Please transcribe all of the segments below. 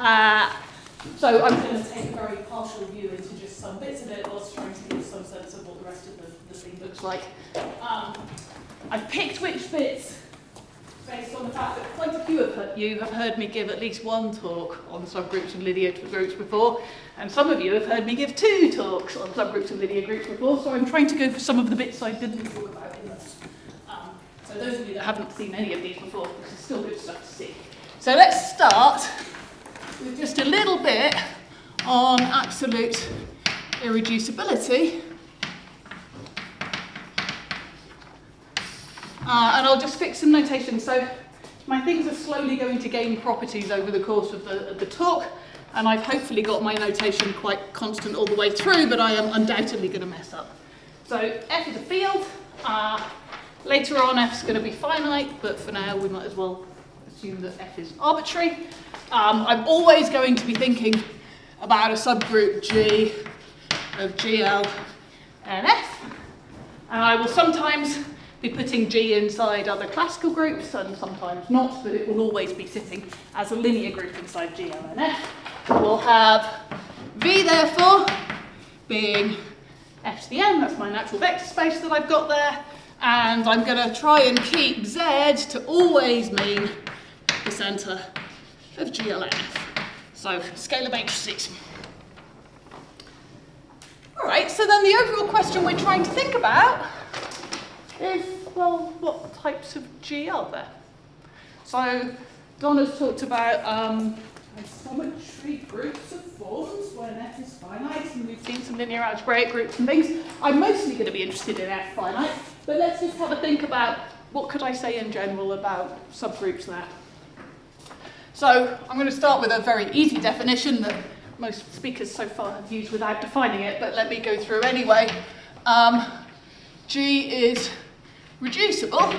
So I'm going to take a very partial view into just some bits of it whilst trying to give some sense of what the rest of the thing looks like. I've picked which bits based on the fact that quite a few of you have heard me give at least one talk on subgroups and linear groups before, and some of you have heard me give 2 talks on subgroups and linear groups before, so I'm trying to go for some of the bits I didn't talk about in this. So those of you that haven't seen any of these before, this is still good stuff to see. So let's start with just a little bit on absolute irreducibility. And I'll just fix some notation. So my things are slowly going to gain properties over the course of the talk, and I've hopefully got my notation quite constant all the way through, but I am undoubtedly going to mess up. So F is a field. Later on F is going to be finite, but for now we might as well assume that F is arbitrary. I'm always going to be thinking about a subgroup G of GL and F, and I will sometimes be putting G inside other classical groups and sometimes not, but it will always be sitting as a linear group inside GL and F. We'll have V therefore being F to the n, that's my natural vector space that I've got there, and I'm going to try and keep Z to always mean the centre of GL and F. So scalar matrices. Alright, so then the overall question we're trying to think about is, well, what types of G are there? So Donna's talked about isometry groups of forms when F is finite, and we've seen some linear algebraic groups and things. I'm mostly going to be interested in F finite, but let's just have a think about what could I say in general about subgroups there. So I'm going to start with a very easy definition that most speakers so far have used without defining it, but let me go through anyway. G is reducible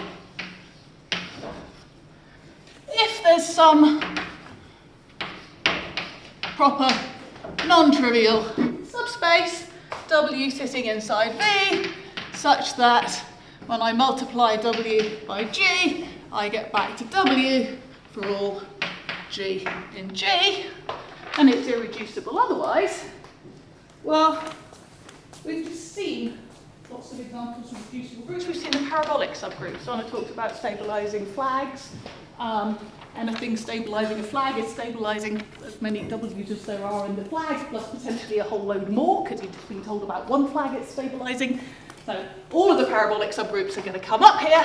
if there's some proper non-trivial subspace W sitting inside V such that when I multiply W by G I get back to W for all G in G, and it's irreducible otherwise. Well, we've just seen lots of examples of reducible groups. We've seen the parabolic subgroups. Donna talked about stabilising flags. Anything stabilising a flag is stabilising as many W's as there are in the flag, plus potentially a whole load more, because you've just been told about one flag it's stabilising. So all of the parabolic subgroups are going to come up here.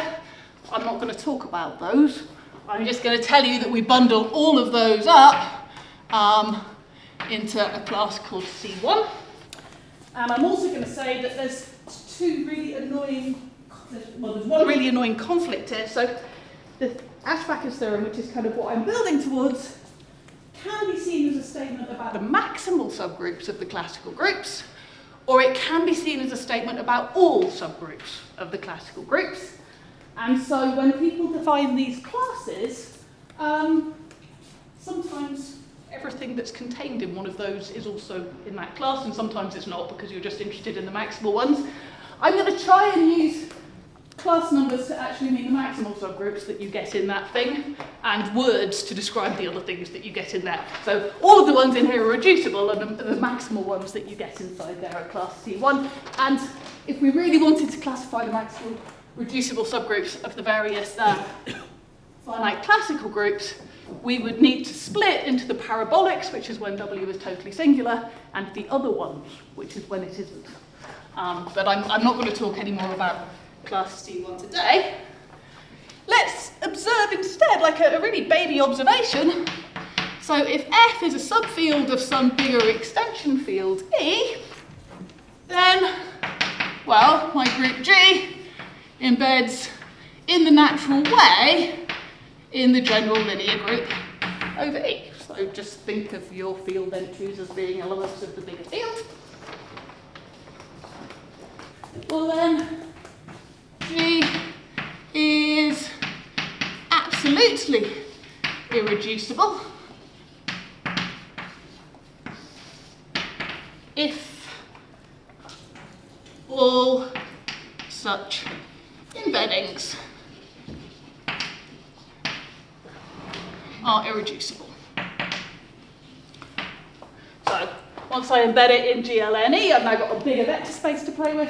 I'm not going to talk about those. I'm just going to tell you that we bundle all of those up into a class called C1. And I'm also going to say that there's there's one really annoying conflict here. So the Ashbacher's theorem, which is kind of what I'm building towards, can be seen as a statement about the maximal subgroups of the classical groups, or it can be seen as a statement about all subgroups of the classical groups. And so when people define these classes, sometimes everything that's contained in one of those is also in that class, and sometimes it's not because you're just interested in the maximal ones. I'm going to try and use class numbers to actually mean the maximal subgroups that you get in that thing, and words to describe the other things that you get in there. So all of the ones in here are reducible, and the maximal ones that you get inside there are class C1. And if we really wanted to classify the maximal reducible subgroups of the various finite classical groups, we would need to split into the parabolics, which is when W is totally singular, and the other ones, which is when it isn't. But I'm not going to talk any more about class C1 today. Let's observe instead, like a really baby observation. So if F is a subfield of some bigger extension field E, then, well, my group G embeds in the natural way in the general linear group over E. So just think of your field entries as being elements of the bigger field. Well then, G is absolutely irreducible if all such embeddings are irreducible. once I embed it in GLNE, I've now got a bigger vector space to play with.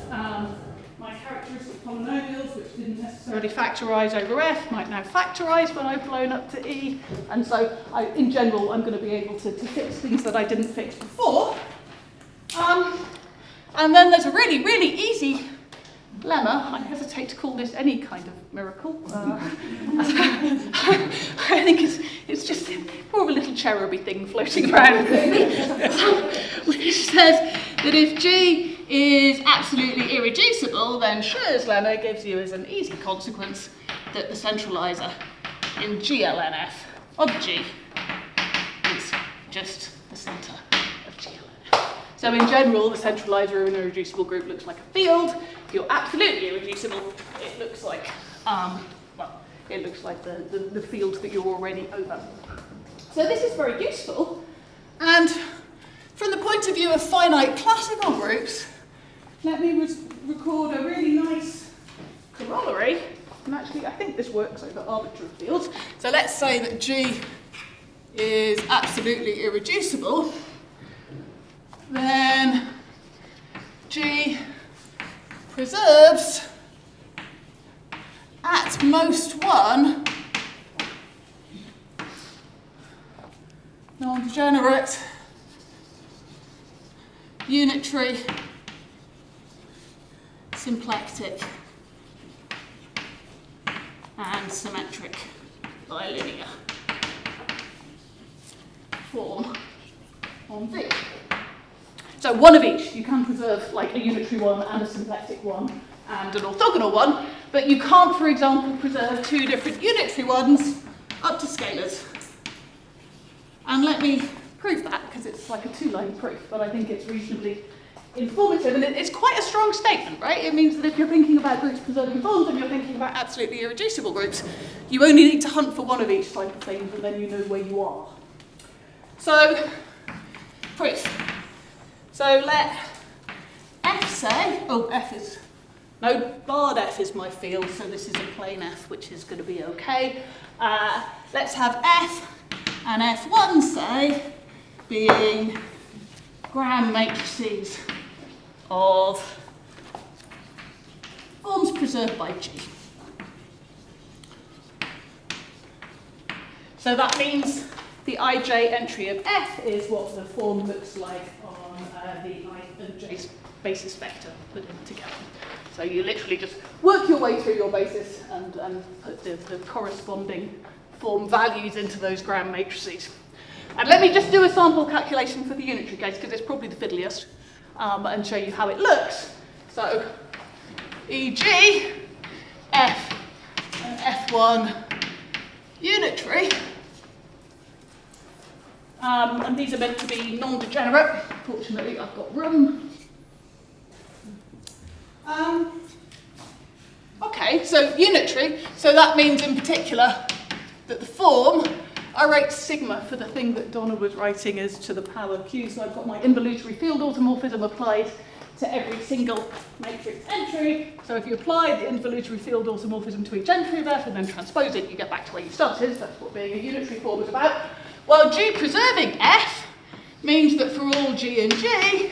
My characteristic polynomials, which didn't necessarily factorise over F, might now factorise when I've blown up to E. And so, in general, I'm going to be able to fix things that I didn't fix before. And then there's a really, really easy lemma. I hesitate to call this any kind of miracle. I think it's just more of a little cheruby thing floating around, which says that if G is absolutely irreducible, then Schur's lemma gives you as an easy consequence that the centralizer in GLNF of G is just the centre of GLNF. So in general, the centralizer of an irreducible group looks like a field. If you're absolutely irreducible, it looks like, it looks like the field that you're already over. So this is very useful. And from the point of view of finite classical groups, let me record a really nice corollary. And actually, I think this works over arbitrary fields. So let's say that G is absolutely irreducible. Then G preserves at most one non-degenerate unitary symplectic and symmetric bilinear form on V. So one of each. You can preserve like a unitary one and a symplectic one and an orthogonal one, but you can't, for example, preserve two different unitary ones up to scalars. And let me prove that, because it's like a two-line proof, but I think it's reasonably informative, and it's quite a strong statement, right? It means that if you're thinking about groups preserving forms and you're thinking about absolutely irreducible groups, you only need to hunt for one of each type of things, and then you know where you are. So, proof. So let F say, F is, no, barred F is my field, so this is a plain F, which is going to be okay. Let's have F and F1 say being Gram matrices of forms preserved by G. So that means the ij entry of F is what the form looks like on the I and J basis vector put in together. So you literally just work your way through your basis and put the corresponding form values into those Gram matrices. And let me just do a sample calculation for the unitary case, because it's probably the fiddliest, and show you how it looks. So, e.g., F and F1 unitary, and these are meant to be non-degenerate. Fortunately, I've got room. Okay, so unitary, so that means in particular that the form, I write sigma for the thing that Donna was writing is to the power q, so I've got my involutory field automorphism applied to every single matrix entry. So if you apply the involutory field automorphism to each entry of F and then transpose it, you get back to where you started. That's what being a unitary form is about. Well, G preserving F means that for all G and G,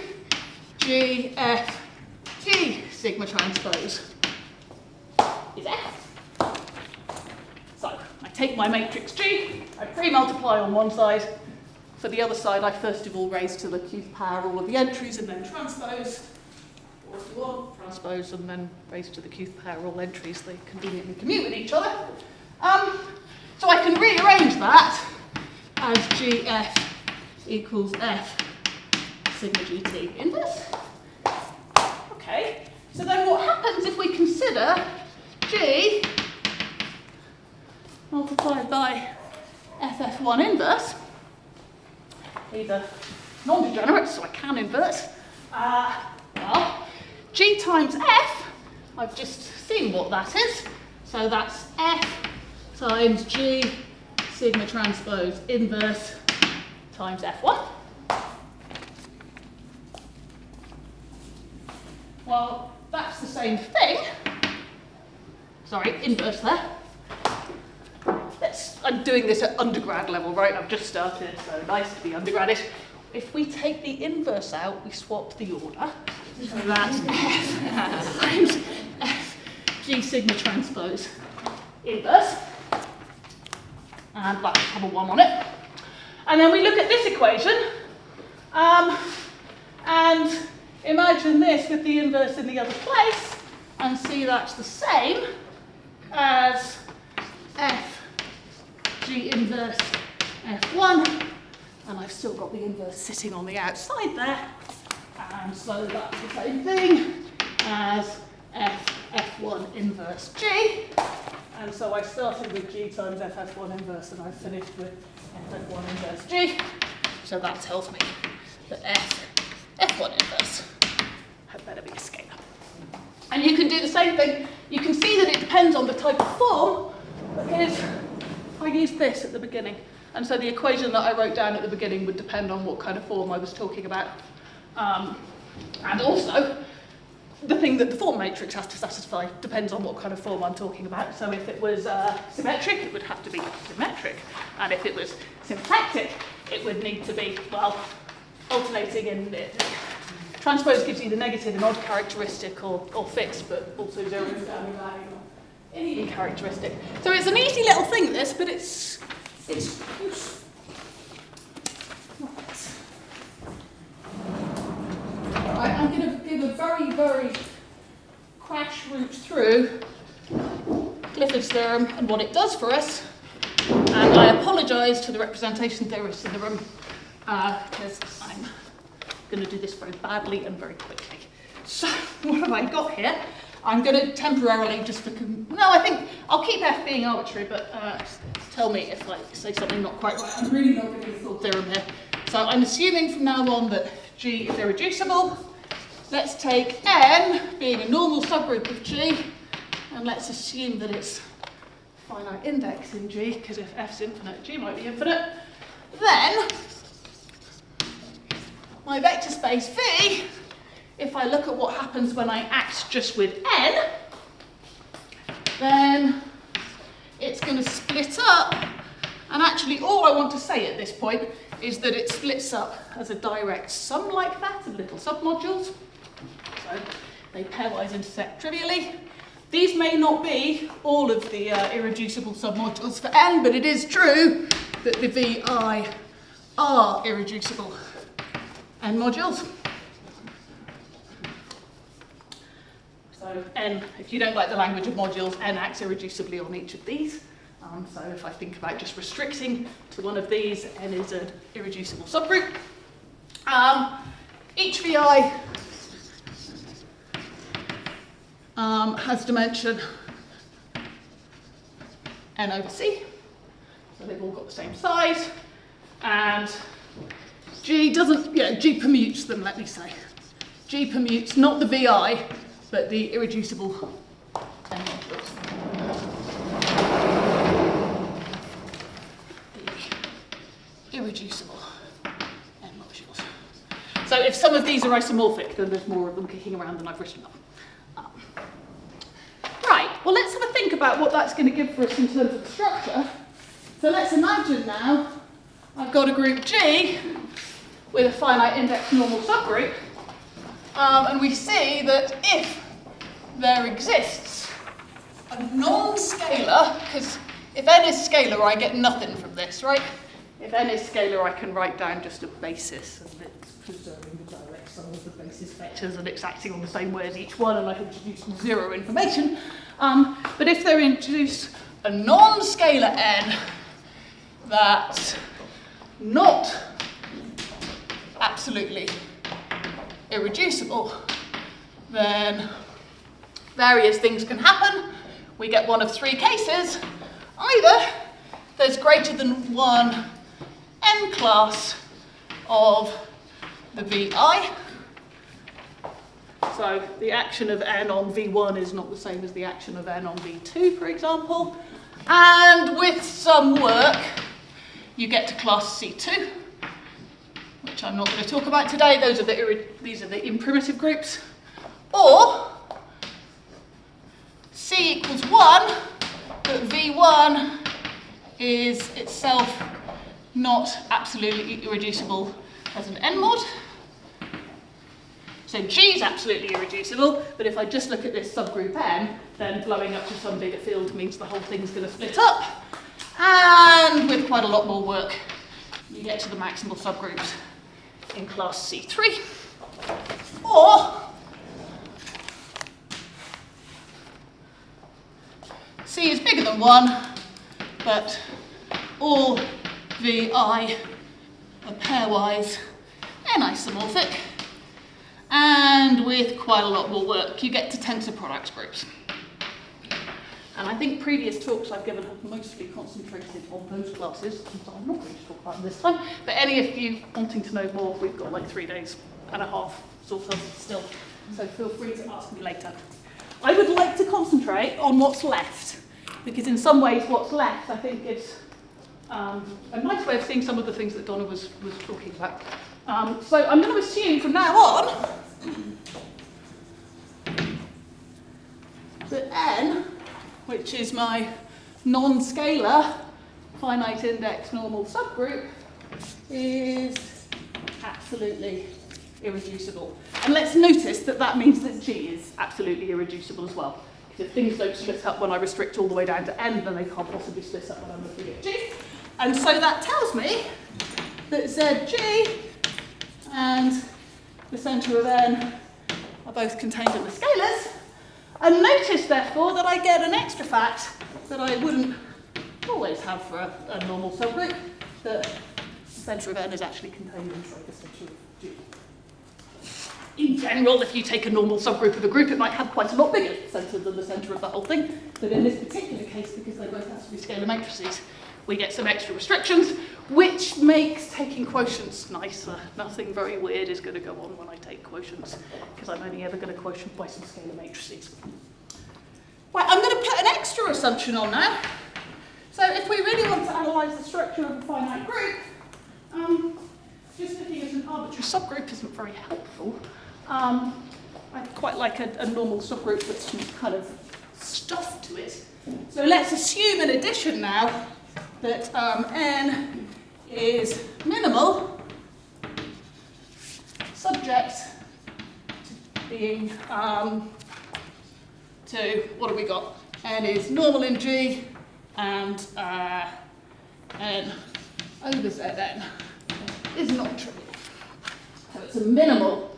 G, F, T sigma transpose is F. So I take my matrix G, I pre-multiply on one side. For the other side, I first of all raise to the qth power all of the entries and then transpose. 4 to 1, transpose, and then raise to the qth power all entries. They conveniently commute with each other. So I can rearrange that as GF equals F sigma GT inverse. Okay, so then what happens if we consider G multiplied by FF1 inverse? These are non-degenerate, so I can invert. Well, G times F, I've just seen what that is. So that's F times G sigma transpose inverse times F1. Well, that's the same thing. Sorry, inverse there. I'm doing this at undergrad level, right? I've just started, so nice to be undergradish. if we take the inverse out, we swap the order. So that's F times F G sigma transpose inverse. And that will have a 1 on it. And then we look at this equation. And imagine this with the inverse in the other place. And see that's the same as F G inverse F1. And I've still got the inverse sitting on the outside there. And so that's the same thing as F1 inverse G. And so I started with G times F1 inverse and I finished with F1 inverse G. So that tells me that F1 inverse had better be a scalar. And you can do the same thing. You can see that it depends on the type of form, because I used this at the beginning. And so the equation that I wrote down at the beginning would depend on what kind of form I was talking about. And also, the thing that the form matrix has to satisfy depends on what kind of form I'm talking about. So if it was symmetric, it would have to be symmetric. And if it was symplectic, it would need to be, well, alternating in it. Transpose gives you the negative and odd characteristic or fixed, but also zeroing down the value in even characteristic. So it's an easy little thing, this, but it's right, I'm going to give a very, very crash route through Clifford's theorem and what it does for us. And I apologise to the representation theorists in the room because I'm going to do this very badly and very quickly. So what have I got here? I'm going to temporarily just for... No, I think I'll keep F being arbitrary, but tell me if I say something not quite right. I'm really not going to do the full theorem here. So I'm assuming from now on that G is irreducible. Let's take N being a normal subgroup of G, and let's assume that it's finite index in G, because if F's infinite, G might be infinite. Then, my vector space V, if I look at what happens when I act just with N, then it's going to split up, and actually all I want to say at this point is that it splits up as a direct sum like that of little submodules. So they pairwise intersect trivially. These may not be all of the irreducible submodules for N, but it is true that the VI are irreducible N modules. So N, if you don't like the language of modules, N acts irreducibly on each of these. So if I think about just restricting to one of these, N is an irreducible subgroup. Each VI has dimension N over C, so they've all got the same size, and G doesn't, G permutes them, let me say. G permutes not the VI, but the irreducible N modules. The irreducible N modules. So if some of these are isomorphic, then there's more of them kicking around than I've written up. Right, well let's have a think about what that's going to give for us in terms of the structure. So let's imagine now I've got a group G with a finite index normal subgroup, and we see that if there exists a non-scalar, because if N is scalar I get nothing from this, right? If N is scalar I can write down just a basis and it's preserving the direct sum of the basis vectors and it's acting on the same way as each one, and I can introduce zero information. But if they introduce a non-scalar N that's not absolutely irreducible, then various things can happen. We get one of three cases. Either there's greater than one N class of the VI. So the action of N on V1 is not the same as the action of N on V2, for example. And with some work, you get to class C2, which I'm not going to talk about today. These are the imprimitive groups. Or C equals 1, but V1 is itself not absolutely irreducible as an n mod. So G is absolutely irreducible, but if I just look at this subgroup M, then blowing up to some bigger field means the whole thing's going to split up. And with quite a lot more work, you get to the maximal subgroups in class C3. Or C is bigger than 1, but all VI are pairwise and isomorphic. And with quite a lot more work, you get to tensor product groups. And I think previous talks I've given have mostly concentrated on those classes, so I'm not going to talk about them this time. But any of you wanting to know more, we've got like 3.5 days sort of still. So feel free to ask me later. I would like to concentrate on what's left, because in some ways what's left I think is a nice way of seeing some of the things that Donna was talking about. So I'm going to assume from now on that N, which is my non-scalar finite index normal subgroup, is absolutely irreducible. And let's notice that that means that G is absolutely irreducible as well. Because if things don't split up when I restrict all the way down to N, then they can't possibly split up when I'm looking at G. And so that tells me that ZG and the centre of N are both contained in the scalars. And notice, therefore, that I get an extra fact that I wouldn't always have for a normal subgroup, that the centre of N is actually contained inside the centre of G. In general, if you take a normal subgroup of a group, it might have quite a lot bigger centre than the centre of the whole thing. But in this particular case, because they both have to be scalar matrices, we get some extra restrictions, which makes taking quotients nicer. Nothing very weird is going to go on when I take quotients, because I'm only ever going to quotient by some scalar matrices. Right, I'm going to put an extra assumption on now. So if we really want to analyse the structure of a finite group, just looking at an arbitrary subgroup isn't very helpful. I quite like a normal subgroup with some kind of stuff to it. So let's assume in addition now that N is minimal, subject to being to, what have we got? N is normal in G, and N over Zn is not trivial. So it's a minimal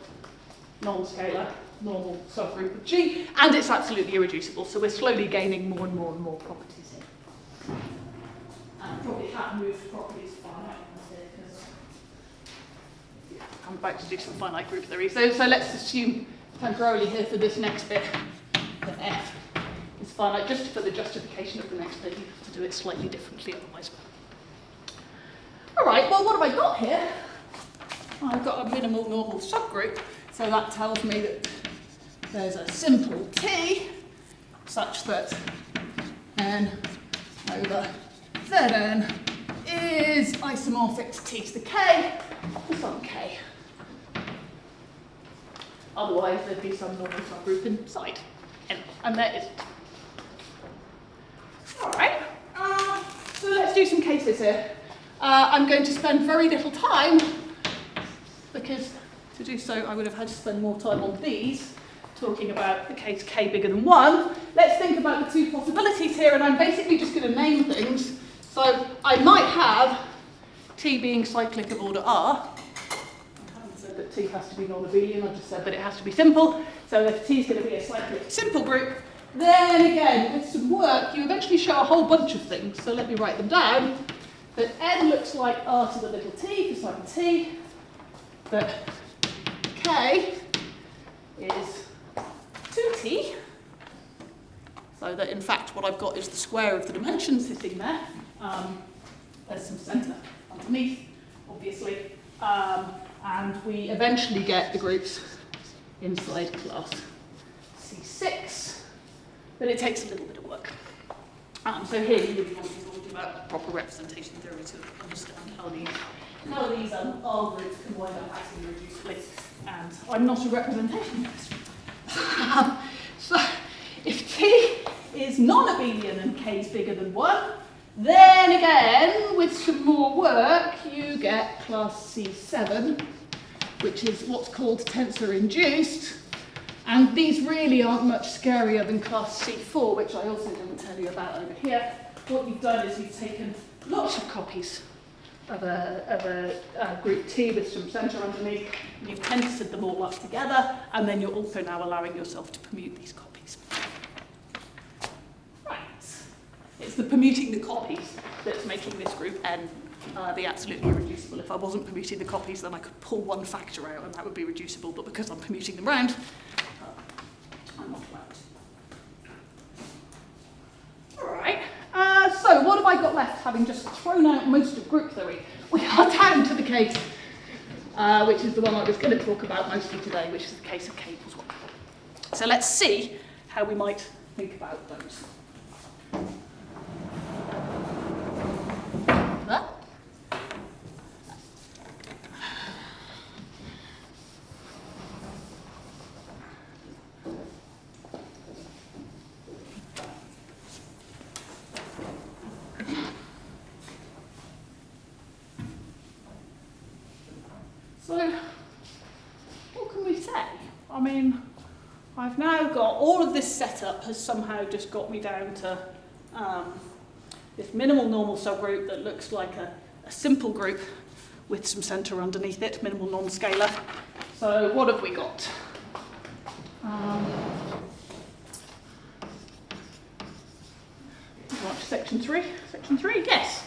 non-scalar normal subgroup of G, and it's absolutely irreducible, so we're slowly gaining more and more and more properties here. And probably have moved properties finite here, because I'm about to do some finite group theory. So let's assume temporarily here for this next bit that F is finite, just for the justification of the next bit. You have to do it slightly differently otherwise. All right, well, what have I got here? I've got a minimal normal subgroup, so that tells me that there's a simple T such that N over Zn is isomorphic to T to the K for some K. Otherwise, there'd be some normal subgroup inside N, and there isn't. All right, so let's do some cases here. I'm going to spend very little time, because to do so I would have had to spend more time on these, talking about the case K bigger than 1. Let's think about the two possibilities here, and I'm basically just going to name things. So I might have T being cyclic of order R. I haven't said that T has to be non-abelian, I've just said that it has to be simple. So if T is going to be a cyclic simple group, then again, with some work, you eventually show a whole bunch of things. So let me write them down. That N looks like R to the little t for some T. That K is 2T. So that in fact what I've got is the square of the dimension sitting there. There's some centre underneath, obviously. And we eventually get the groups inside class C6. But it takes a little bit of work. So here you really want to talk about proper representation theory to understand how these R groups can wind up acting irreducibly. And I'm not a representation theorist. So if T is non-abelian and K is bigger than 1, Then again, with some more work, you get class C7, which is what's called tensor-induced. And these really aren't much scarier than class C4, which I also didn't tell you about over here. What you've done is you've taken lots of copies of a group T with some centre underneath, and you've tensored them all up together, and then you're also now allowing yourself to permute these copies. Right. It's the permuting the copies that's making this group N the absolutely irreducible. If I wasn't permuting the copies, then I could pull one factor out, and that would be reducible, but because I'm permuting them round, I'm not allowed to. All right. So what have I got left, having just thrown out most of group theory? We are down to the case, which is the one I was going to talk about mostly today, which is the case of K equals 1. So let's see how we might think about those. That. So, what can we say? I mean, I've now got all of this setup has somehow just got me down to this minimal normal subgroup that looks like a simple group with some centre underneath it, minimal non-scalar. So what have we got? Section 3? Section 3? Yes.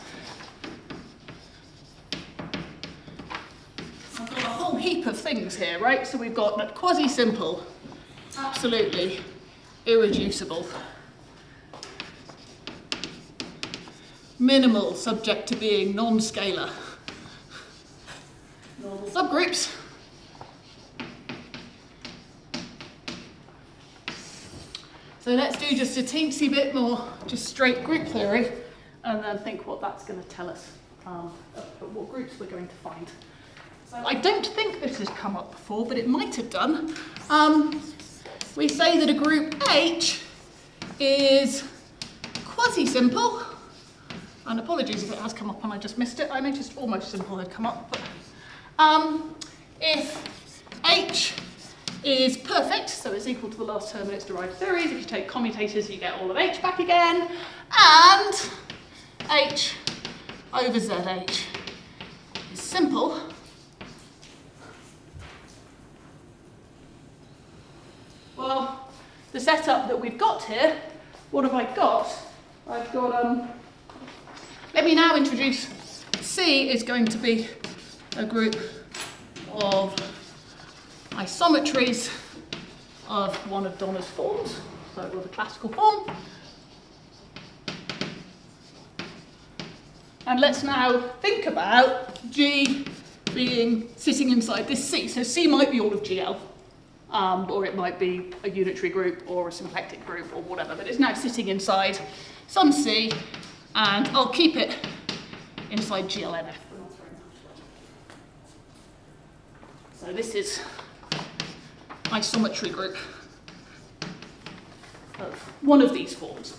I've got a whole heap of things here, right? So we've got that quasi-simple, absolutely irreducible, minimal subject to being non-scalar, normal subgroups, so let's do just a teensy bit more just straight group theory and then think what that's going to tell us, what groups we're going to find. So I don't think this has come up before, but it might have done. We say that a group H is quasi-simple, and apologies if it has come up and I just missed it. I noticed almost simple had come up, but if H is perfect, so it's equal to the last term in its derived series. If you take commutators, you get all of H back again, and H over ZH is simple. Well, the setup that we've got here, what have I got? I've got, let me now introduce, C is going to be a group of isometries of one of Donner's forms, so it was a classical form. And let's now think about G being sitting inside this C. So C might be all of GL. Or it might be a unitary group or a symplectic group or whatever, but it's now sitting inside some C, and I'll keep it inside GLNF. So this is isometry group of one of these forms.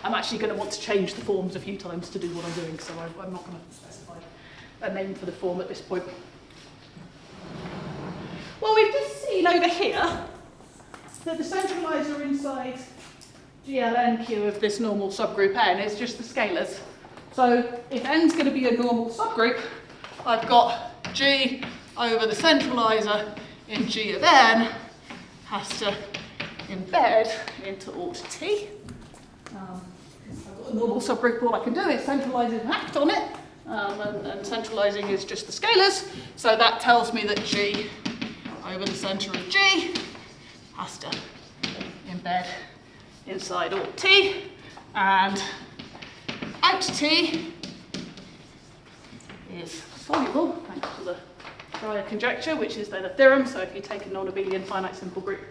I'm actually going to want to change the forms a few times to do what I'm doing, so I'm not going to specify a name for the form at this point. Well, we've just seen over here that the centralizer inside GLNQ of this normal subgroup N is just the scalars. So if N's going to be a normal subgroup, I've got G over the centralizer in G of N has to embed into aut T. I've got a normal subgroup, all I can do is centralize and act on it, and centralizing is just the scalars, so that tells me that G over the centre of G has to embed inside aut T, and out T is soluble thanks to the prior conjecture, which is then a theorem. So if you take a non-abelian finite simple group,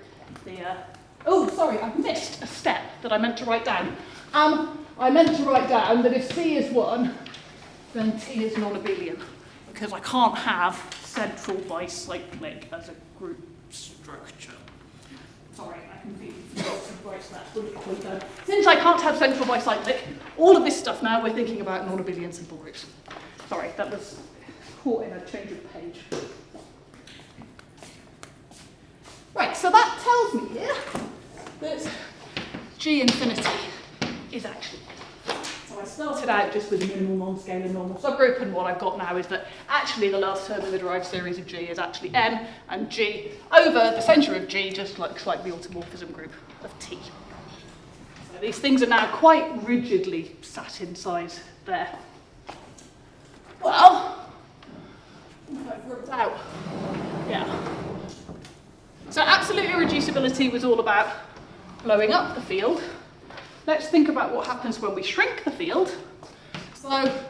oh, sorry, I missed a step that I meant to write down. I meant to write down that if C is 1, then T is non-abelian, because I can't have central bicyclic as a group structure. Sorry, I completely forgot. Right, so that's the point there. Since I can't have central bicyclic, all of this stuff now we're thinking about non-abelian simple groups. Sorry, that was caught in a change of page. Right, so that tells me here that G infinity is actually n. So I started out just with a minimal non-scalar normal subgroup, and what I've got now is that actually the last term in the derived series of G is actually n, and G over the centre of G just looks like the automorphism group of T. So these things are now quite rigidly sat inside there. Well, I've worked out. Yeah. So absolute irreducibility was all about blowing up the field. Let's think about what happens when we shrink the field. So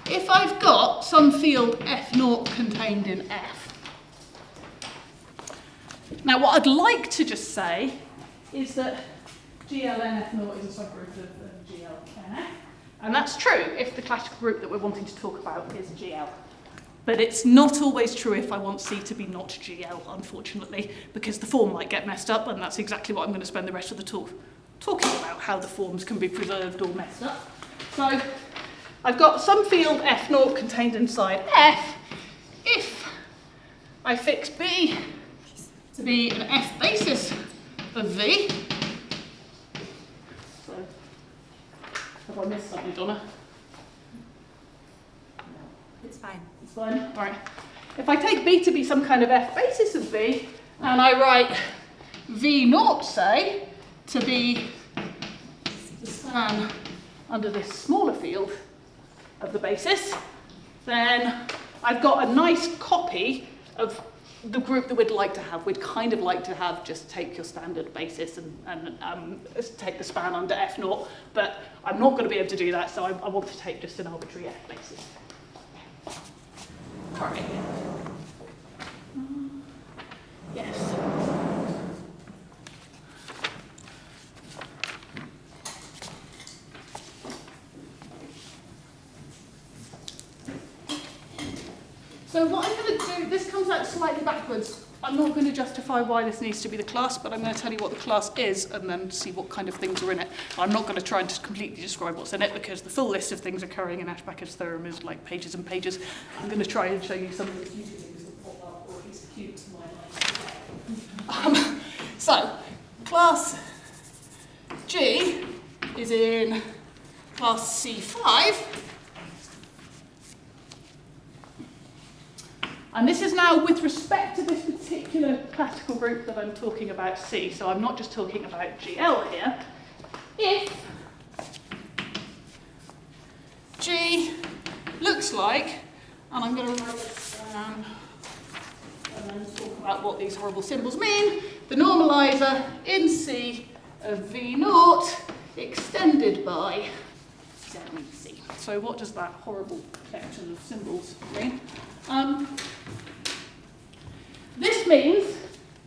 if I've got some field F0 contained in F. Now what I'd like to just say is that GLN F0 is a subgroup of GLNF. And that's true if the classical group that we're wanting to talk about is GL. But it's not always true if I want C to be not GL, unfortunately, because the form might get messed up, and that's exactly what I'm going to spend the rest of the talk talking about, how the forms can be preserved or messed up. So I've got some field F0 contained inside F. If I fix B to be an F basis of V, so have I missed something, Donna? It's fine. It's fine? All right. If I take B to be some kind of F basis of V, and I write V0, say, to be the span under this smaller field of the basis, then I've got a nice copy of the group that we'd like to have. We'd kind of like to have just take your standard basis and take the span under F0, but I'm not going to be able to do that, so I want to take just an arbitrary F basis. All right. Yes. So what I'm going to do, this comes out slightly backwards. I'm not going to justify why this needs to be the class, but I'm going to tell you what the class is and then see what kind of things are in it. I'm not going to try and completely describe what's in it because the full list of things occurring in Ashbacker's theorem is like pages and pages. I'm going to try and show you some of the cute things that pop up, or at least cute to my life. So, class G is in class C5. And this is now with respect to this particular classical group that I'm talking about, C. So I'm not just talking about GL here. If G looks like, and I'm going to write this down and then talk about what these horrible symbols mean, the normalizer in C of V0 extended by ZC. So what does that horrible collection of symbols mean? This means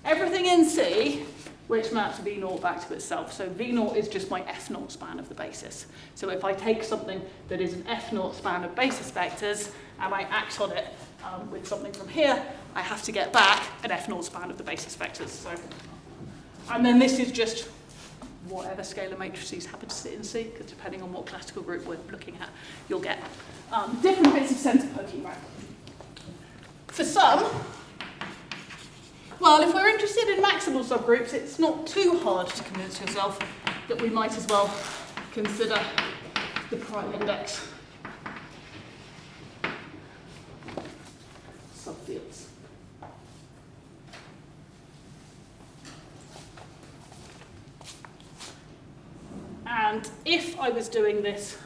everything in C which maps V0 back to itself. So V0 is just my F0 span of the basis. So if I take something that is an F0 span of basis vectors and I act on it with something from here, I have to get back an F0 span of the basis vectors. So, and then this is just whatever scalar matrices happen to sit in C, because depending on what classical group we're looking at, you'll get different bits of centre poking around. For some, well, if we're interested in maximal subgroups, it's not too hard to convince yourself that we might as well consider the prime index subfields. And if I was doing this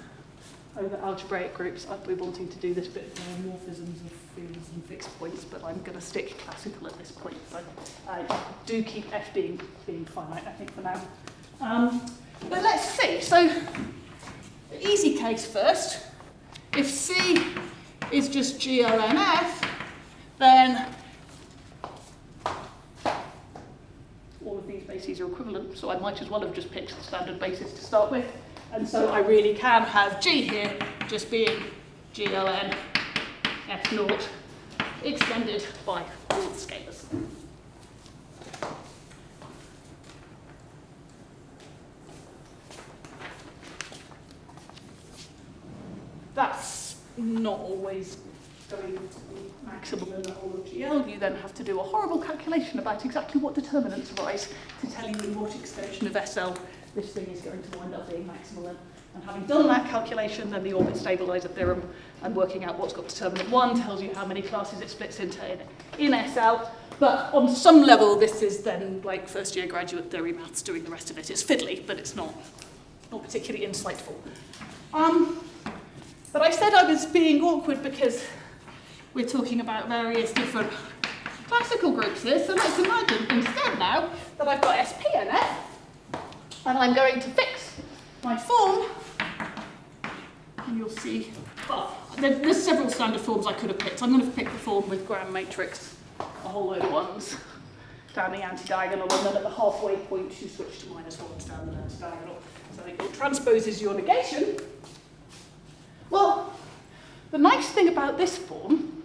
over algebraic groups, I'd be wanting to do this bit of morphisms of fields and fixed points, but I'm going to stick classical at this point. So I do keep F being finite, I think, for now. But let's see. So the easy case first. If C is just GLNF, then all of these bases are equivalent, so I might as well have just picked the standard basis to start with. And so I really can have G here just being GLN F0 extended by all the scalars. not always going to be maximal in the whole of GL. You then have to do a horrible calculation about exactly what determinants arise to tell you in what extension of SL this thing is going to wind up being maximal in. And having done that calculation, then the orbit stabilizer theorem and working out what's got determinant 1 tells you how many classes it splits into in SL. But on some level, this is then like first year graduate theory maths doing the rest of it. It's fiddly, but it's not particularly insightful. But I said I was being awkward because we're talking about various different classical groups here. So let's imagine instead now that I've got SPNF, and I'm going to fix my form. And you'll see, well, there's several standard forms I could have picked. I'm going to pick the form with Gram matrix, a whole load of ones, down the anti-diagonal, and then at the halfway point you switch to -1s down the anti-diagonal. So it transposes your negation. Well, the nice thing about this form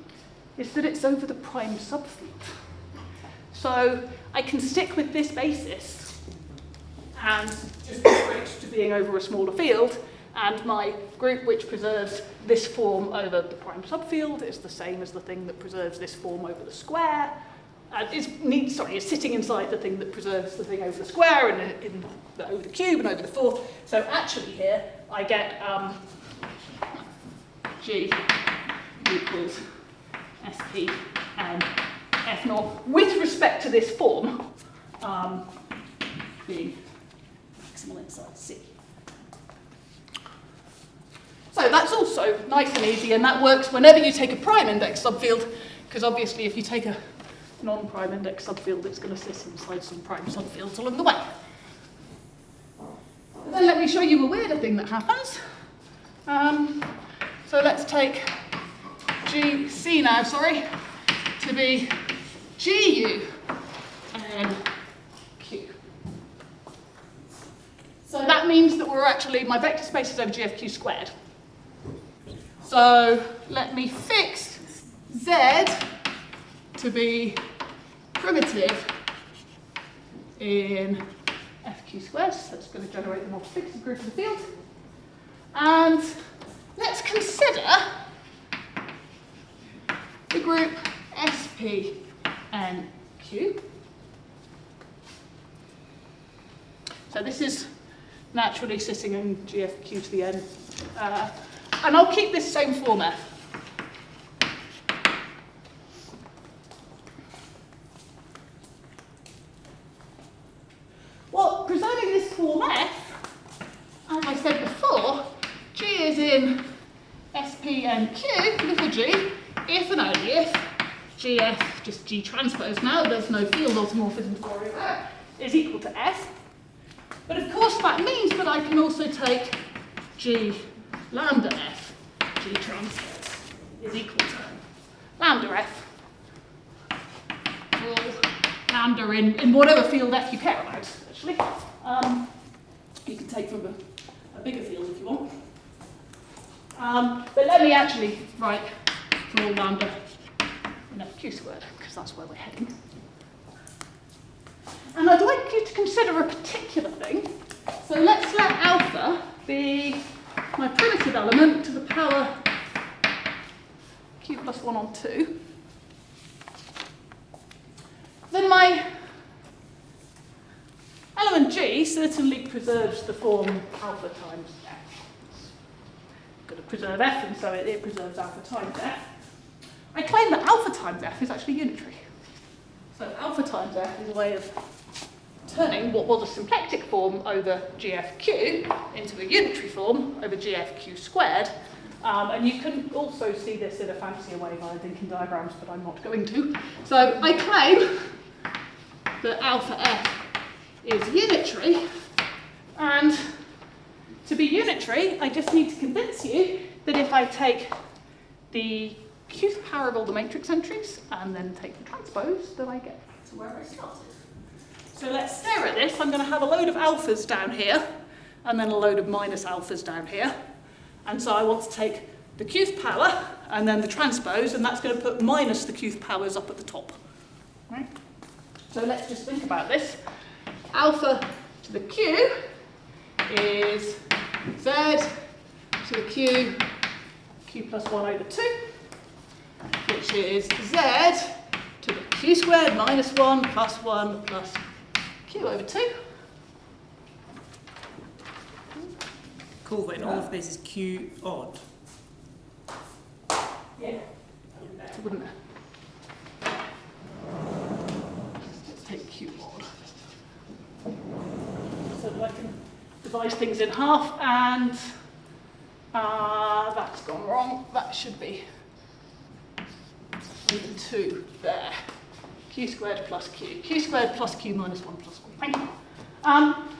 is that it's over the prime subfield. So I can stick with this basis and just switch to being over a smaller field, and my group which preserves this form over the prime subfield is the same as the thing that preserves this form over the square. Is sitting inside the thing that preserves the thing over the square and over the cube and over the fourth. So actually here I get G equals SP and F naught with respect to this form being maximal inside C. So that's also nice and easy, and that works whenever you take a prime index subfield, because obviously if you take a non-prime index subfield, it's going to sit inside some prime subfields along the way. But then let me show you a weirder thing that happens. So let's take GC now, to be GU and Q. So that means that we're actually, my vector space is over GFQ squared. So let me fix Z to be primitive in FQ squared. So that's going to generate the multiplicative group of the field. And let's consider the group SP and Q. So this is naturally sitting in GFQ to the n. And I'll keep this same form F. Well, preserving this form F, as I said before, G is in SP and Q, little g, if and only if GF, just G transpose now, there's no field automorphism to worry about, is equal to F. But of course that means that I can also take G lambda F, G transpose, is equal to lambda F, or lambda in whatever field F you care about, actually. You can take from a bigger field if you want. But let me actually write for all lambda in FQ squared, because that's where we're heading. And I'd like you to consider a particular thing. So let's let alpha be my primitive element to the power q plus 1 on 2. Then my element G certainly preserves the form alpha times F. I've got to preserve F, and so it preserves alpha times F. I claim that alpha times F is actually unitary. So alpha times F is a way of turning what was a symplectic form over GFQ into a unitary form over GFQ squared. And you can also see this in a fancier way via Dinkin diagrams, but I'm not going to. So I claim that alpha F is unitary, and to be unitary, I just need to convince you that if I take the qth power of all the matrix entries and then take the transpose, then I get to where I started. So let's stare at this. I'm going to have a load of alphas down here, and then a load of minus alphas down here. And so I want to take the qth power and then the transpose, and that's going to put minus the qth powers up at the top. Right? So let's just think about this. Alpha to the q is z to the q q plus 1 over 2, which is z to the q squared minus 1 plus 1 plus q over 2. Cool, but all of this is q odd. Yeah, wouldn't it? Let's take q odd. So that I can divide things in half, and that's gone wrong. That should be 2 there. Q squared plus q. Q squared plus q minus 1 plus 1. Thank you.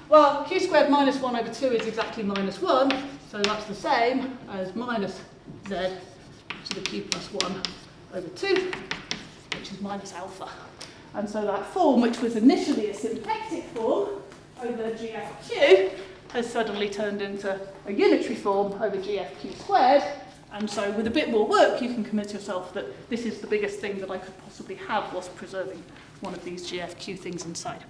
Well, q squared minus 1 over 2 is exactly minus 1, so that's the same as minus z to the q plus 1 over 2, which is minus alpha. And so that form, which was initially a symplectic form over gfq, has suddenly turned into a unitary form over gfq squared. And so with a bit more work, you can convince yourself that this is the biggest thing that I could possibly have whilst preserving one of these gfq things inside.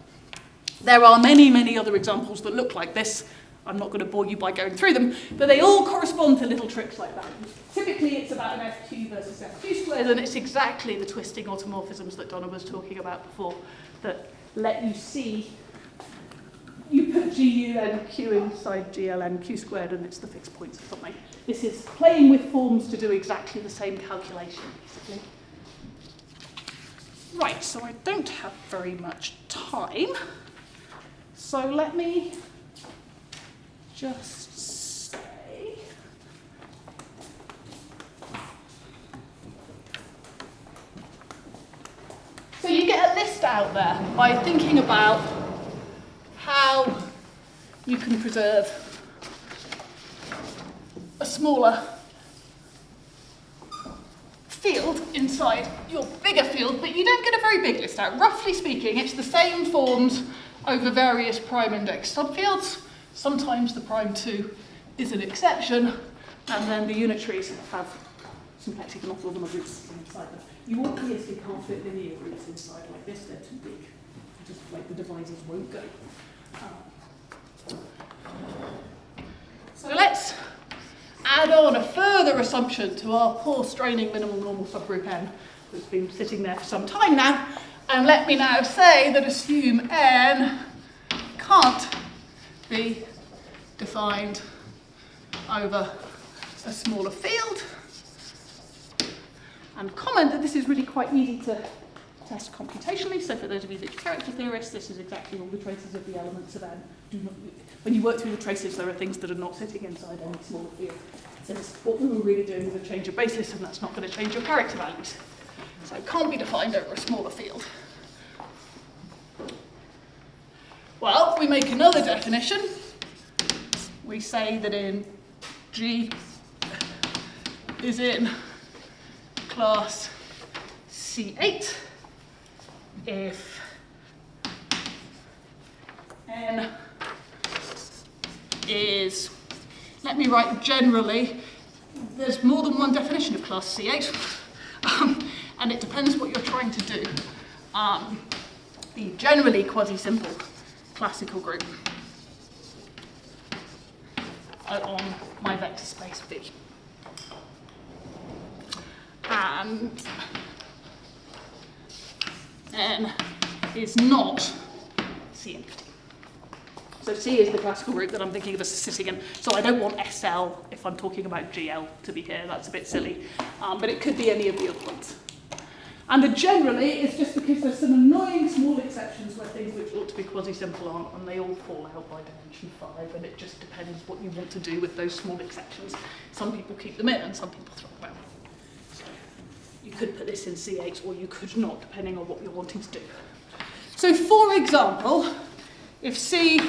There are many, many other examples that look like this. I'm not going to bore you by going through them, but they all correspond to little tricks like that. Typically, it's about an fq versus fq squared, and it's exactly the twisting automorphisms that Donna was talking about before that let you see. You put gu inside gln q squared, and it's the fixed points or something. This is playing with forms to do exactly the same calculation, basically. Right, so I don't have very much time. So let me just say, so you get a list out there by thinking about how you can preserve a smaller field inside your bigger field, but you don't get a very big list out. Roughly speaking, it's the same forms over various prime index subfields. Sometimes the prime 2 is an exception, and then the unitaries have symplectic and orthogonal roots inside them. You obviously can't fit linear roots inside like this, they're too big. Just like the divisors won't go. So let's add on a further assumption to our poor straining minimal normal subgroup n that's been sitting there for some time now. And let me now say that assume n can't be defined over a smaller field. And comment that this is really quite easy to test computationally. So for those of you that are character theorists, this is exactly all the traces of the elements of n. When you work through the traces, there are things that are not sitting inside any smaller field. So what we were really doing is a change of basis, and that's not going to change your character values. So it can't be defined over a smaller field. Well, we make another definition. We say that in G is in class C8 if n is, let me write generally, there's more than one definition of class C8, and it depends what you're trying to do. The generally quasi-simple classical group on my vector space V. And n is not C empty. So C is the classical group that I'm thinking of as sitting in. So I don't want SL if I'm talking about GL to be here. That's a bit silly. But it could be any of the other ones. And the generally is just because there's some annoying small exceptions where things which ought to be quasi-simple aren't, and they all fall out by dimension 5, and it just depends what you want to do with those small exceptions. Some people keep them in and some people throw them out. So you could put this in C8 or you could not, depending on what you're wanting to do. So for example, if C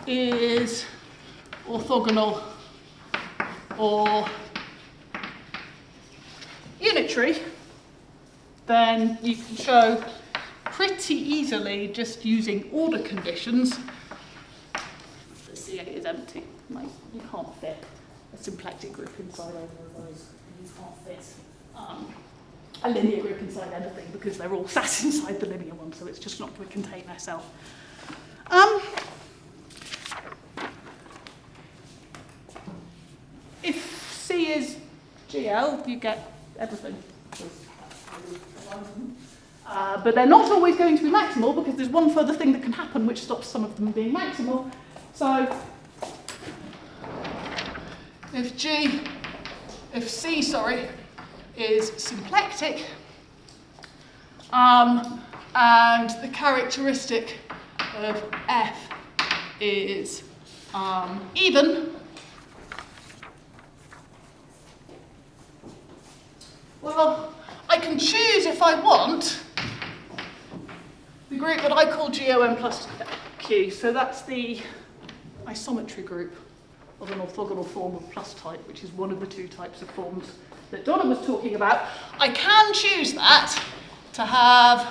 is orthogonal or unitary, then you can show pretty easily, just using order conditions, that C8 is empty. Like, you can't fit a symplectic group inside either of those. You can't fit a linear group inside anything because they're all sat inside the linear one, so it's just not going to contain SL. If C is GL, you get everything. But they're not always going to be maximal because there's one further thing that can happen which stops some of them being maximal. So if C is symplectic, and the characteristic of F is even, well, I can choose if I want the group that I call GOM plus Q. So that's the isometry group of an orthogonal form of plus type, which is one of the two types of forms that Donna was talking about. I can choose that to have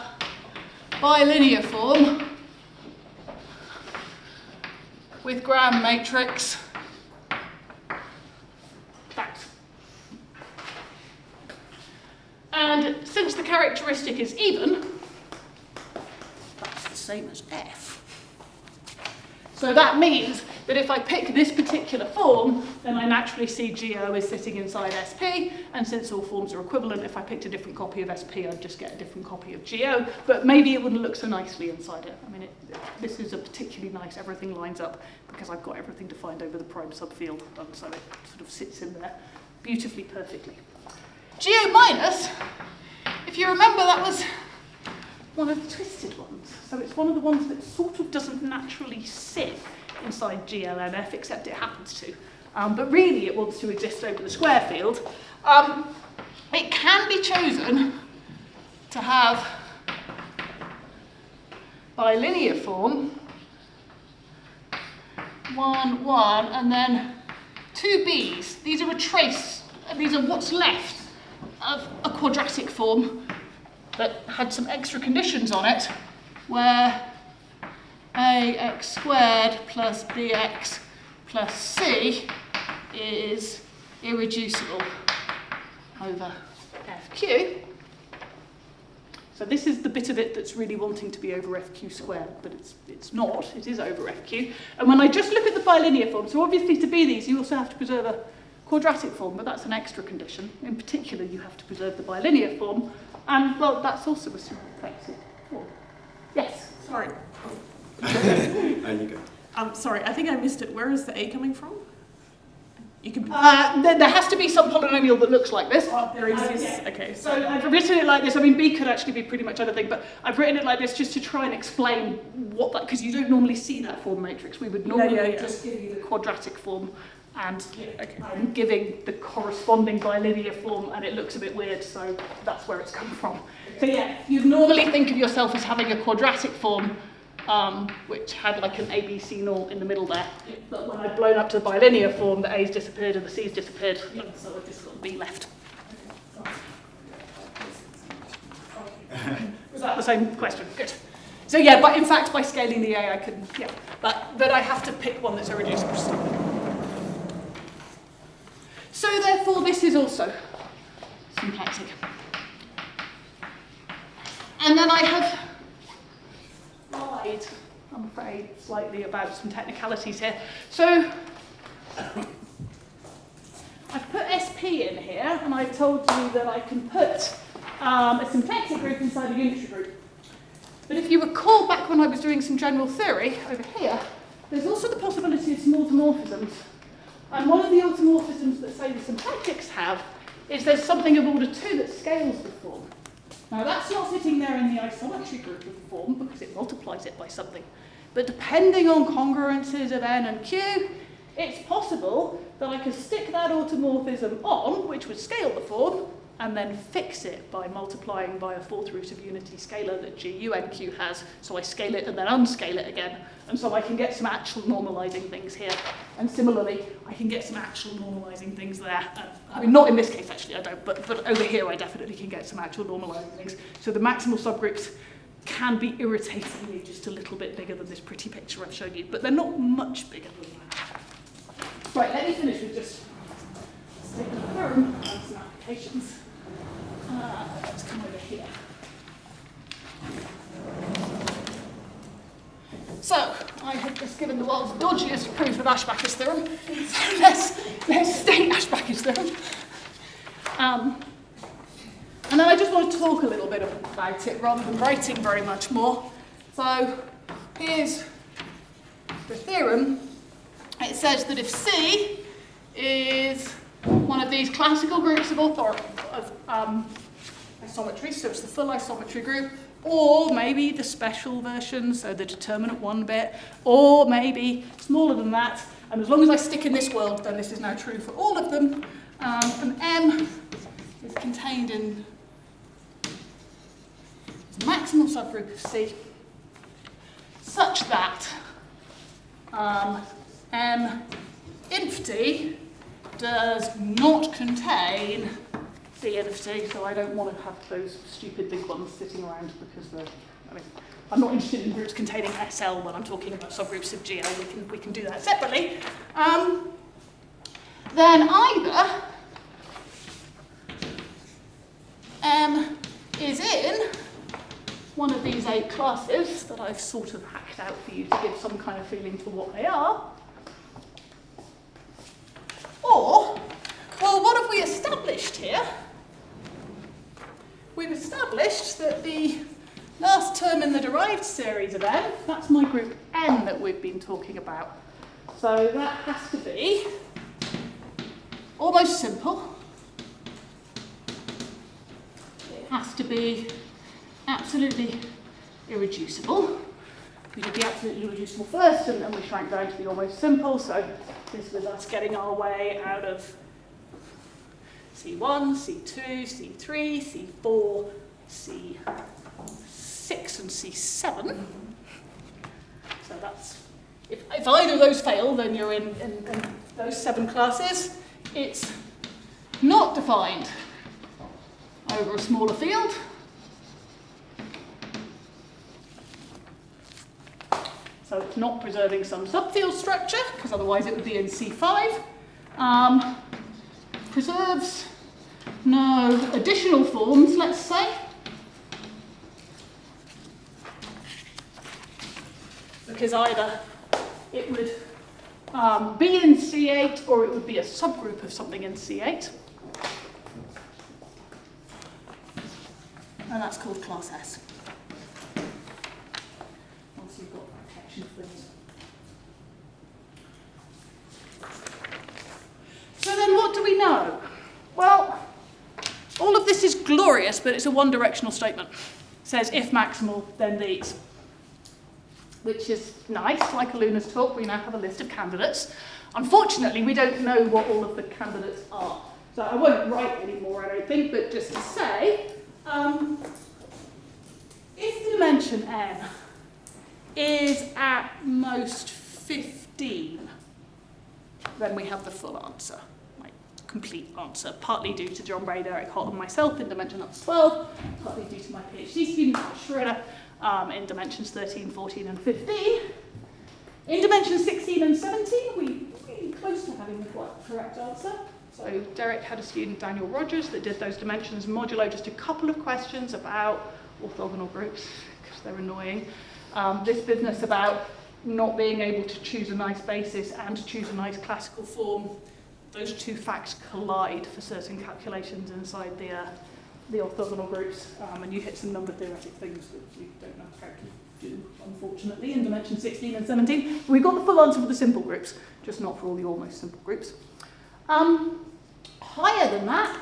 bilinear form with Gram matrix. That. And since the characteristic is even, that's the same as F. So that means that if I pick this particular form, then I naturally see GO is sitting inside SP, and since all forms are equivalent, if I picked a different copy of SP, I'd just get a different copy of GO, but maybe it wouldn't look so nicely inside it. I mean, this is a particularly nice, everything lines up, because I've got everything defined over the prime subfield, so it sort of sits in there beautifully, perfectly. GO minus, if you remember, that was one of the twisted ones. So it's one of the ones that sort of doesn't naturally sit inside GLMF, except it happens to. But really it wants to exist over the square field. It can be chosen to have bilinear form, 1, 1, and then 2 B's. These are a trace, these are what's left of a quadratic form that had some extra conditions on it, where ax squared plus bx plus c is irreducible over fq. So this is the bit of it that's really wanting to be over fq squared, but it's not, it is over fq. And when I just look at the bilinear form, so obviously to be these you also have to preserve a quadratic form, but that's an extra condition. In particular, you have to preserve the bilinear form, and well, that's also a symplectic form. Yes, sorry. And you go. Sorry, I think I missed it. Where is the A coming from? You can. There has to be some polynomial that looks like this. Oh, there exists. Yeah. Okay. So I've written it like this. I mean, B could actually be pretty much anything, but I've written it like this just to try and explain what that, because you don't normally see that form matrix. We would normally just give you the quadratic form, and I'm giving the corresponding bilinear form, and it looks a bit weird, so that's where it's come from. So yeah, you'd normally think of yourself as having a quadratic form, which had like an ABC naught in the middle there. But when I've blown up to the bilinear form, the A's disappeared and the C's disappeared, and so I've just got B left. Was that the same question? Good. So yeah, but in fact, by scaling the A, I can, yeah, but I have to pick one that's irreducible. So therefore, this is also symplectic. And then I have lied, I'm afraid, slightly about some technicalities here. So I've put SP in here, and I've told you that I can put a symplectic group inside a unitary group. But if you recall back when I was doing some general theory over here, there's also the possibility of some automorphisms. And one of the automorphisms that, say, the symplectics have is there's something of order 2 that scales the form. Now, that's not sitting there in the isometry group of the form because it multiplies it by something. But depending on congruences of n and q, it's possible that I could stick that automorphism on, which would scale the form, and then fix it by multiplying by a fourth root of unity scalar that GUNQ has. So I scale it and then unscale it again. And so I can get some actual normalizing things here. And similarly, I can get some actual normalizing things there. I mean, not in this case, actually, I don't, but over here, I definitely can get some actual normalizing things. So the maximal subgroups can be irritatingly just a little bit bigger than this pretty picture I've shown you, but they're not much bigger than that. Right, let me finish with just taking a theorem and some applications. Let's come over here. So, I have just given the world's dodgiest proof of Ashbacher's theorem, so let's state Ashbacher's theorem. And then I just want to talk a little bit about it rather than writing very much more. So here's the theorem. It says that if C is one of these classical groups of isometry, so it's the full isometry group, or maybe the special version, so the determinant 1 bit, or maybe smaller than that, and as long as I stick in this world, then this is now true for all of them, and M is contained in the maximal subgroup of C, such that M inf D does not contain D inf D, so I don't want to have those stupid big ones sitting around because I'm not interested in groups containing SL when I'm talking about subgroups of GL. We can do that separately. Then either M is in one of these 8 classes that I've sort of hacked out for you to give some kind of feeling for what they are. Or, well, what have we established here? We've established that the last term in the derived series of N, that's my group N that we've been talking about. So that has to be almost simple. It has to be absolutely irreducible. We did the absolutely irreducible first, and then we shrank down to the almost simple. So this was us getting our way out of C1, C2, C3, C4, C6, and C7. So that's, if either of those fail, then you're in those 7 classes. It's not defined over a smaller field. So it's not preserving some subfield structure, because otherwise it would be in C5. Preserves no additional forms, let's say. Because either it would be in C8 or it would be a subgroup of something in C8. And that's called class S. Once you've got protection for things. So then what do we know? Well, all of this is glorious, but it's a one-directional statement. It says if maximal, then these. Which is nice, like Aluna's talk, we now have a list of candidates. Unfortunately, we don't know what all of the candidates are. So I won't write anymore, I don't think, but just to say, if the dimension n is at most 15, then we have the full answer, like complete answer, partly due to John Braid, Eric Holt, and myself in dimension up to 12, partly due to my PhD student, Schroeder, in dimensions 13, 14, and 15. In dimensions 16 and 17, we're really close to having the correct answer. So Derek had a student, Daniel Rogers, that did those dimensions modulo just a couple of questions about orthogonal groups, because they're annoying. This business about not being able to choose a nice basis and to choose a nice classical form, those two facts collide for certain calculations inside the orthogonal groups, and you hit some number theoretic things that we don't know how to do, unfortunately, in dimension 16 and 17. We've got the full answer for the simple groups, just not for all the almost simple groups. Higher than that,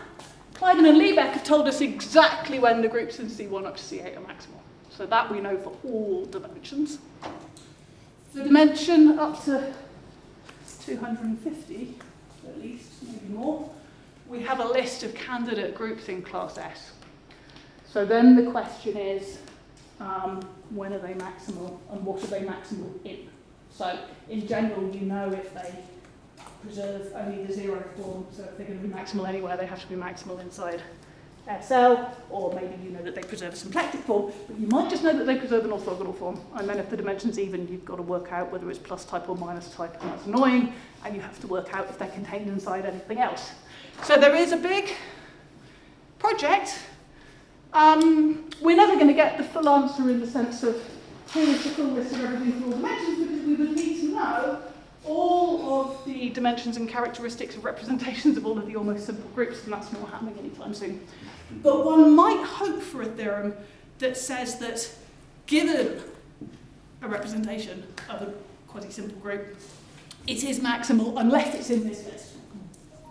Kleidman and Liebeck have told us exactly when the groups in C1 up to C8 are maximal. So that we know for all dimensions. For dimension up to 250, at least, maybe more, we have a list of candidate groups in class S. So then the question is, when are they maximal and what are they maximal in? So in general, you know if they preserve only the 0 form, so if they're going to be maximal anywhere, they have to be maximal inside SL, or maybe you know that they preserve a symplectic form, but you might just know that they preserve an orthogonal form, and then if the dimension's even, you've got to work out whether it's plus type or minus type, and that's annoying, and you have to work out if they're contained inside anything else. So there is a big project. We're never going to get the full answer in the sense of here's the full list of everything for all dimensions, because we would need to know all of the dimensions and characteristics of representations of all of the almost simple groups, and that's not happening anytime soon. But one might hope for a theorem that says that given a representation of a quasi-simple group, it is maximal unless it's in this list.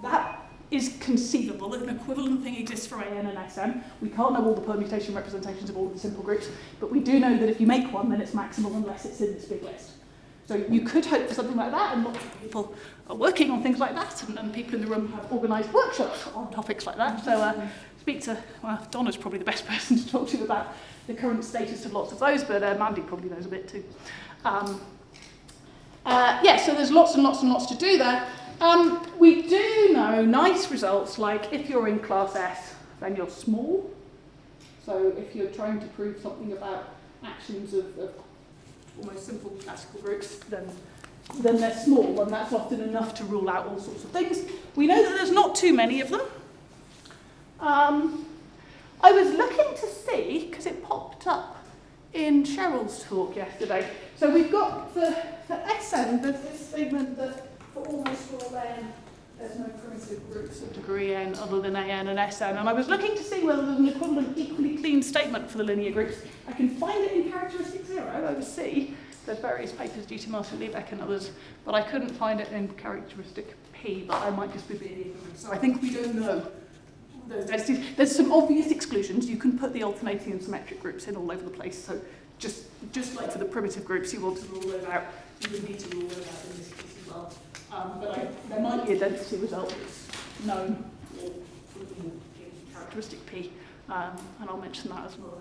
That is conceivable. An equivalent thing exists for AN and SN. We can't know all the permutation representations of all of the simple groups, but we do know that if you make one, then it's maximal unless it's in this big list. So you could hope for something like that, and lots of people are working on things like that, and people in the room have organised workshops on topics like that. So speak to, well, Donna's probably the best person to talk to about the current status of lots of those, but Mandy probably knows a bit too. Yeah, so there's lots and lots and lots to do there. We do know nice results, like if you're in class S, then you're small. So if you're trying to prove something about actions of almost simple classical groups, then they're small, and that's often enough to rule out all sorts of things. We know that there's not too many of them. I was looking to see, because it popped up in Cheryl's talk yesterday. So we've got, for SN, there's this statement that for almost all n, there's no primitive groups of degree n other than AN and SN. And I was looking to see whether there's an equivalent equally clean statement for the linear groups. I can find it in characteristic 0 over C. There's various papers due to Martin Liebeck and others, but I couldn't find it in characteristic P, but I might just be being ignorant. So I think we don't know those densities. There's some obvious exclusions. You can put the alternating and symmetric groups in all over the place. So just like for the primitive groups, you want to rule those out. You would need to rule those out in this case as well. But there might be a density result that's known in characteristic P, and I'll mention that as well.